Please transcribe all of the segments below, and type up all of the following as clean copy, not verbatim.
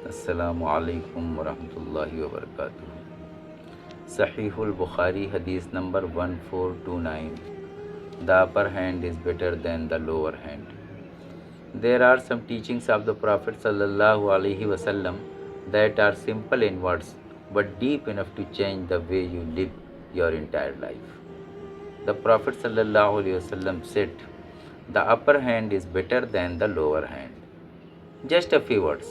Assalamu alaikum wa rahmatullahi wa barakatuh. Sahihul Bukhari Hadith number 1429. The upper hand is better than the lower hand. There are some teachings of the Prophet sallallahu alaihi wasallam that are simple in words but deep enough to change the way you live your entire life. The Prophet sallallahu alaihi wasallam said, "The upper hand is better than the lower hand." Just a few words,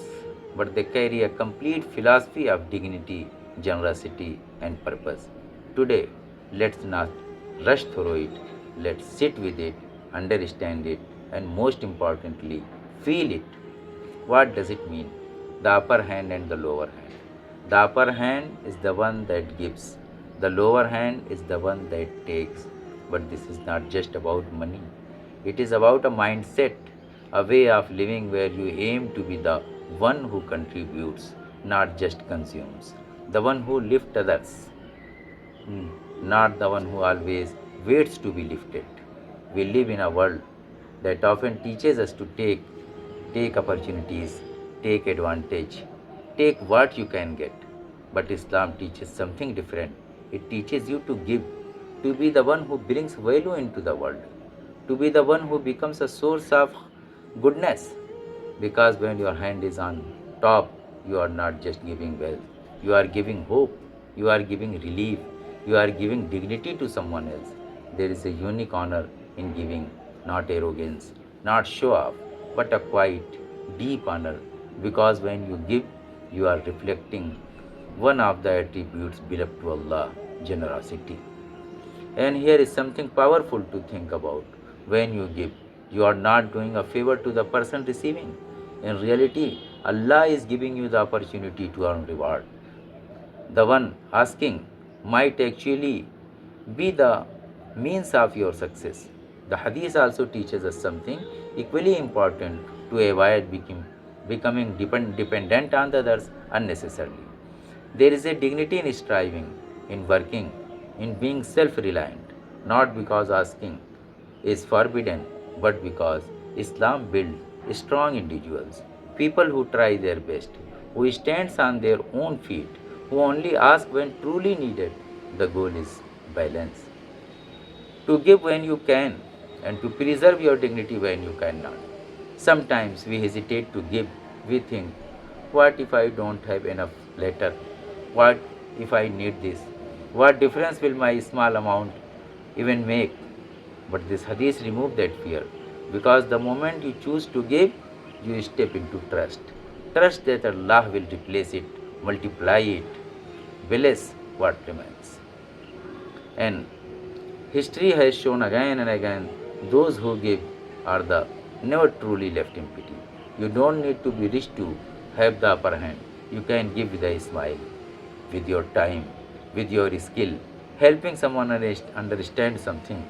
but they carry a complete philosophy of dignity, generosity, and purpose. Today, let's not rush through it. Let's sit with it, understand it, and most importantly, feel it. What does it mean? The upper hand and the lower hand. The upper hand is the one that gives, the lower hand is the one that takes. But this is not just about money, it is about a mindset, a way of living where you aim to be the one who contributes, not just consumes, the one who lifts others, not the one who always waits to be lifted. We live in a world that often teaches us to take opportunities, take advantage, take what you can get. But Islam teaches something different. It teaches you to give, to be the one who brings value into the world, to be the one who becomes a source of goodness. Because when your hand is on top, you are not just giving wealth, you are giving hope, you are giving relief, you are giving dignity to someone else. There is a unique honor in giving, not arrogance, not show off, but a quiet, deep honor. Because when you give, you are reflecting one of the attributes beloved to Allah, generosity. And here is something powerful to think about. When you give, you are not doing a favor to the person receiving. In reality, Allah is giving you the opportunity to earn reward. The one asking might actually be the means of your success. The hadith also teaches us something equally important to avoid becoming dependent on the others unnecessarily. There is a dignity in striving, in working, in being self reliant, not because asking is forbidden, but because Islam builds strong individuals, people who try their best, who stands on their own feet, who only ask when truly needed. The goal is balance. To give when you can and to preserve your dignity when you cannot. Sometimes we hesitate to give. We think, what if I don't have enough later? What if I need this? What difference will my small amount even make? But this hadith removes that fear, because the moment you choose to give, you step into trust. Trust that Allah will replace it, multiply it, bless what remains. And history has shown again and again those who give are the never truly left empty. You don't need to be rich to have the upper hand. You can give with a smile, with your time, with your skill, helping someone understand something,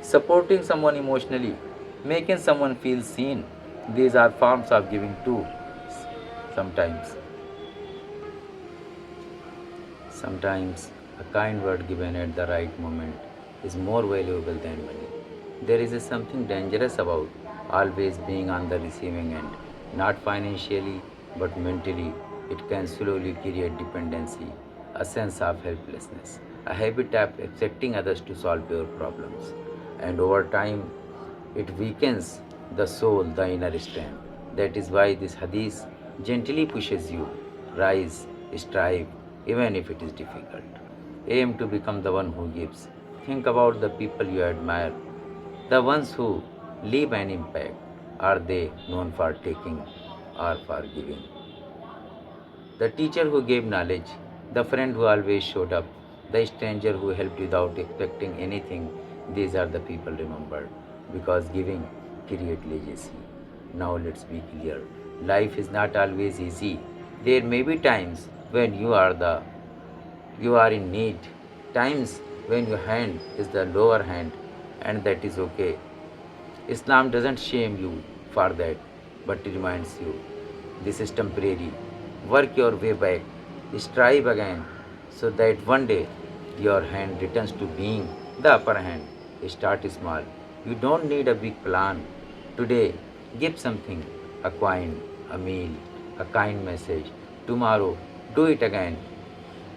supporting someone emotionally, making someone feel seen. These are forms of giving too. Sometimes, sometimes a kind word given at the right moment is more valuable than money. There is something dangerous about always being on the receiving end, not financially but mentally. It can slowly create dependency, a sense of helplessness, a habit of expecting others to solve your problems. And over time, it weakens the soul, the inner strength. That is why this hadith gently pushes you, rise, strive, even if it is difficult. Aim to become the one who gives. Think about the people you admire, the ones who leave an impact. Are they known for taking or for giving? The teacher who gave knowledge, the friend who always showed up, the stranger who helped without expecting anything, these are the people remembered, because giving creates legacy. Now let's be clear. Life is not always easy. There may be times when you are in need, times when your hand is the lower hand, and that is okay. Islam doesn't shame you for that, but reminds you this is temporary. Work your way back, strive again, so that one day your hand returns to being the upper hand. Start small. You don't need a big plan. Today, give something, a coin, a meal, a kind message. Tomorrow, do it again.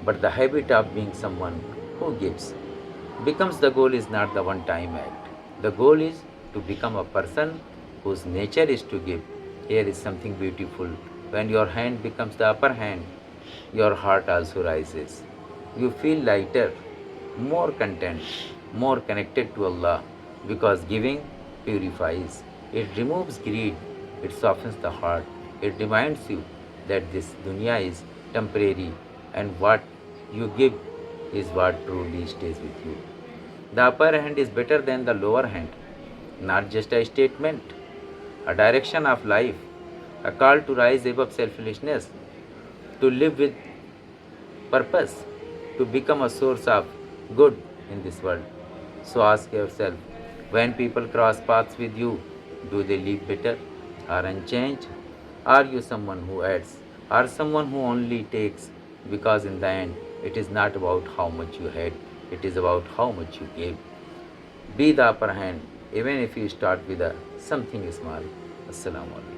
But the habit of being someone who gives becomes the goal is not the one time act. The goal is to become a person whose nature is to give. Here is something beautiful. When your hand becomes the upper hand, your heart also rises. You feel lighter, more content, more connected to Allah because giving purifies. It removes greed, it softens the heart, it reminds you that this dunya is temporary and what you give is what truly stays with you. The upper hand is better than the lower hand, not just a statement, a direction of life, a call to rise above selfishness, to live with purpose, to become a source of good in this world. So ask yourself, when people cross paths with you, do they live better or unchanged? Are you someone who adds or someone who only takes? Because in the end, it is not about how much you had, it is about how much you gave. Be the upper hand, even if you start with a something small. Assalamu alaikum.